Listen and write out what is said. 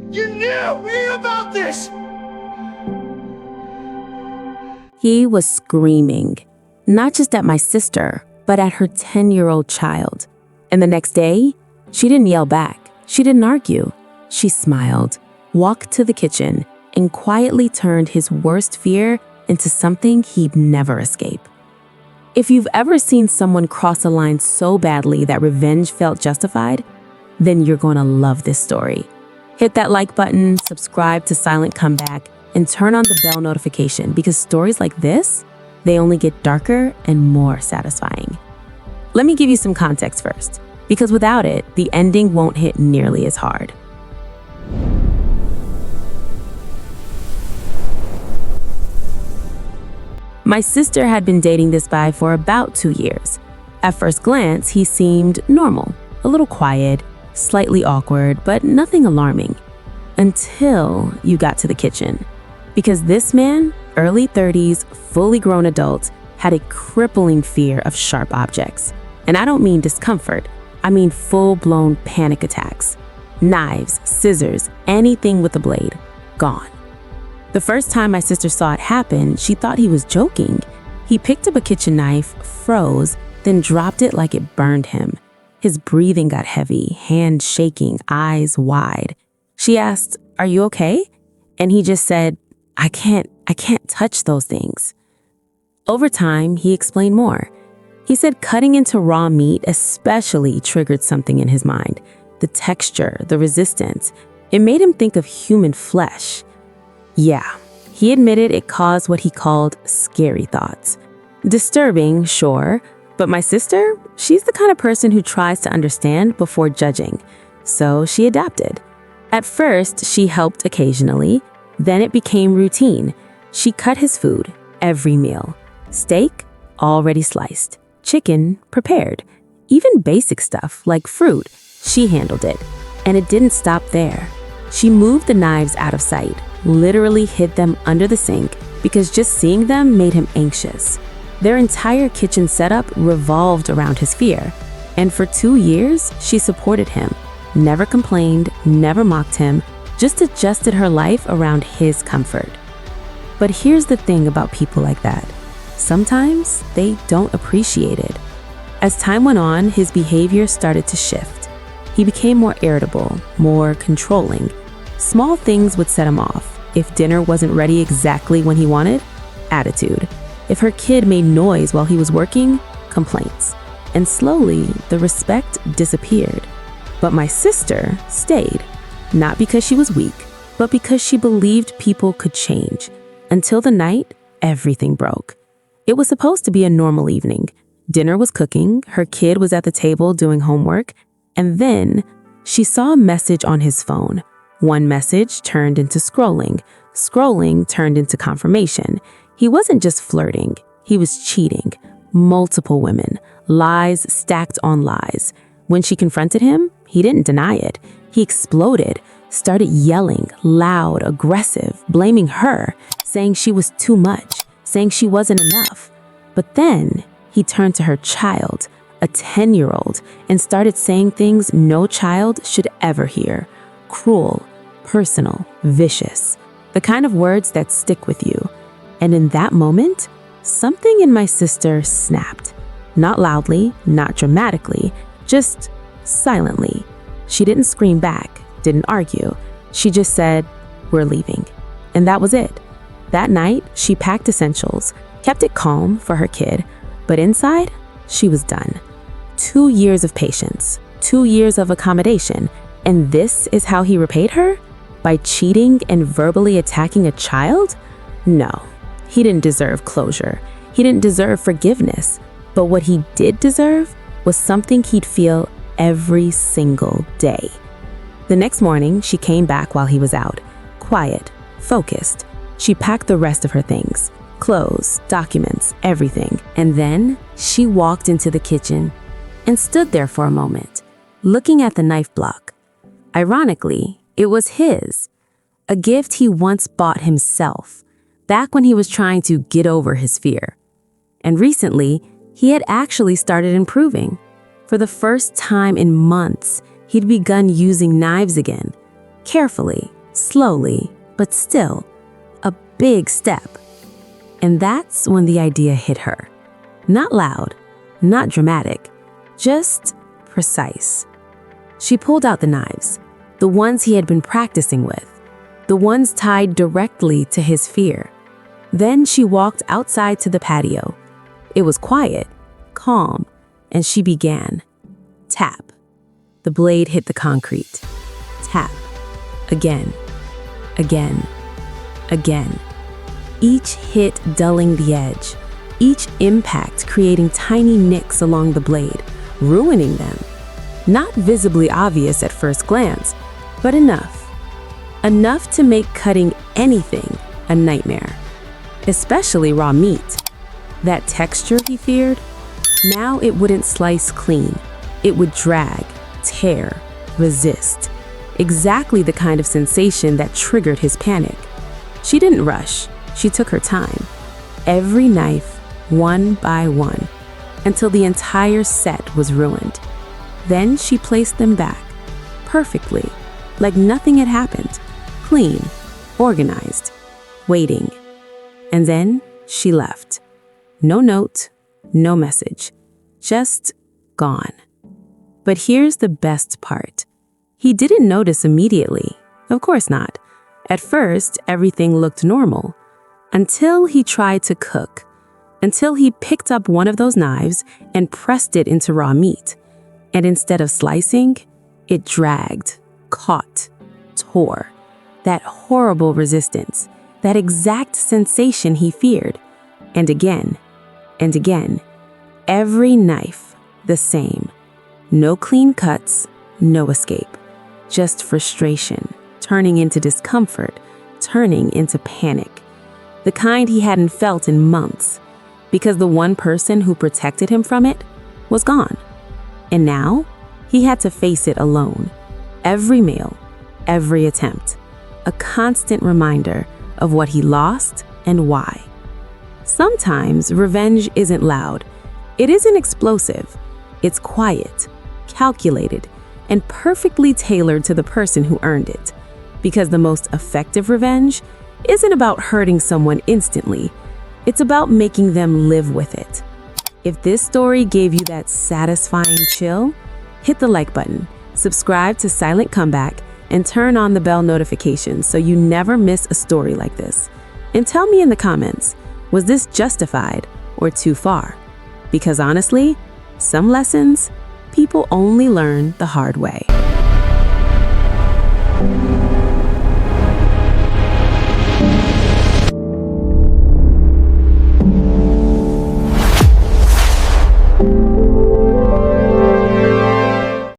You knew me about this! He was screaming, not just at my sister, but at her 10-year-old child. And the next day, she didn't yell back. She didn't argue. She smiled, walked to the kitchen, and quietly turned his worst fear into something he'd never escape. If you've ever seen someone cross a line so badly that revenge felt justified, then you're going to love this story. Hit that like button, subscribe to Silent Comeback, and turn on the bell notification because stories like this, they only get darker and more satisfying. Let me give you some context first, because without it, the ending won't hit nearly as hard. My sister had been dating this guy for about 2 years. At first glance, he seemed normal, a little quiet, slightly awkward, but nothing alarming. Until you got to the kitchen. Because this man, early 30s, fully grown adult, had a crippling fear of sharp objects. And I don't mean discomfort, I mean full-blown panic attacks. Knives, scissors, anything with a blade, gone. The first time my sister saw it happen, she thought he was joking. He picked up a kitchen knife, froze, then dropped it like it burned him. His breathing got heavy, hands shaking, eyes wide. She asked, "Are you okay?" And he just said, I can't touch those things." Over time, he explained more. He said cutting into raw meat especially triggered something in his mind. The texture, the resistance. It made him think of human flesh. Yeah, he admitted it caused what he called scary thoughts. Disturbing, sure, but my sister, she's the kind of person who tries to understand before judging. So she adapted. At first, she helped occasionally. Then it became routine. She cut his food, every meal. Steak, already sliced. Chicken, prepared. Even basic stuff like fruit, she handled it. And it didn't stop there. She moved the knives out of sight, literally hid them under the sink because just seeing them made him anxious. Their entire kitchen setup revolved around his fear. And for 2 years, she supported him. Never complained, never mocked him, just adjusted her life around his comfort. But here's the thing about people like that. Sometimes they don't appreciate it. As time went on, his behavior started to shift. He became more irritable, more controlling. Small things would set him off. If dinner wasn't ready exactly when he wanted, attitude. If her kid made noise while he was working, complaints. And slowly, the respect disappeared. But my sister stayed. Not because she was weak, but because she believed people could change. Until the night, everything broke. It was supposed to be a normal evening. Dinner was cooking, her kid was at the table doing homework, and then she saw a message on his phone. One message turned into scrolling. Scrolling turned into confirmation. He wasn't just flirting, he was cheating. Multiple women, lies stacked on lies. When she confronted him, he didn't deny it. He exploded, started yelling, loud, aggressive, blaming her, saying she was too much, saying she wasn't enough. But then he turned to her child, a 10-year-old, and started saying things no child should ever hear. Cruel, personal, vicious. The kind of words that stick with you. And in that moment, something in my sister snapped. Not loudly, not dramatically, just silently. She didn't scream back, didn't argue. She just said, "We're leaving." And that was it. That night, she packed essentials, kept it calm for her kid, but inside, she was done. 2 years of patience, 2 years of accommodation, and this is how he repaid her? By cheating and verbally attacking a child? No, he didn't deserve closure. He didn't deserve forgiveness. But what he did deserve was something he'd feel every single day. The next morning, she came back while he was out, quiet, focused. She packed the rest of her things, clothes, documents, everything. And then she walked into the kitchen and stood there for a moment, looking at the knife block. Ironically, it was his, a gift he once bought himself, back when he was trying to get over his fear. And recently, he had actually started improving. For the first time in months, he'd begun using knives again, carefully, Slowly, but still, a big step. And that's when the idea hit her. Not loud, not dramatic, just precise. She pulled out the knives, the ones he had been practicing with, the ones tied directly to his fear. Then she walked outside to the patio. It was quiet, calm, and she began. Tap. The blade hit the concrete. Tap. Again. Again. Again. Each hit dulling the edge. Each impact creating tiny nicks along the blade, ruining them. Not visibly obvious at first glance, but enough. Enough to make cutting anything a nightmare. Especially raw meat. That texture he feared, now it wouldn't slice clean. It would drag, tear, resist. Exactly the kind of sensation that triggered his panic. She didn't rush. She took her time. Every knife, one by one, until the entire set was ruined. Then she placed them back, perfectly, like nothing had happened. Clean, organized, waiting. And then she left. No note, no message, just gone. But here's the best part. He didn't notice immediately. Of course not. At first, everything looked normal. Until he tried to cook. Until he picked up one of those knives and pressed it into raw meat. And instead of slicing, it dragged, caught, tore. That horrible resistance, that exact sensation he feared. And again, every knife the same. No clean cuts, no escape. Just frustration, turning into discomfort, turning into panic. The kind he hadn't felt in months, because the one person who protected him from it was gone. And now, he had to face it alone. Every meal, every attempt. A constant reminder of what he lost and why. Sometimes revenge isn't loud. It isn't explosive. It's quiet, calculated, and perfectly tailored to the person who earned it. Because the most effective revenge isn't about hurting someone instantly. It's about making them live with it. If this story gave you that satisfying chill, hit the like button, subscribe to Silent Comeback, and turn on the bell notifications so you never miss a story like this. And tell me in the comments, was this justified or too far? Because honestly, some lessons people only learn the hard way.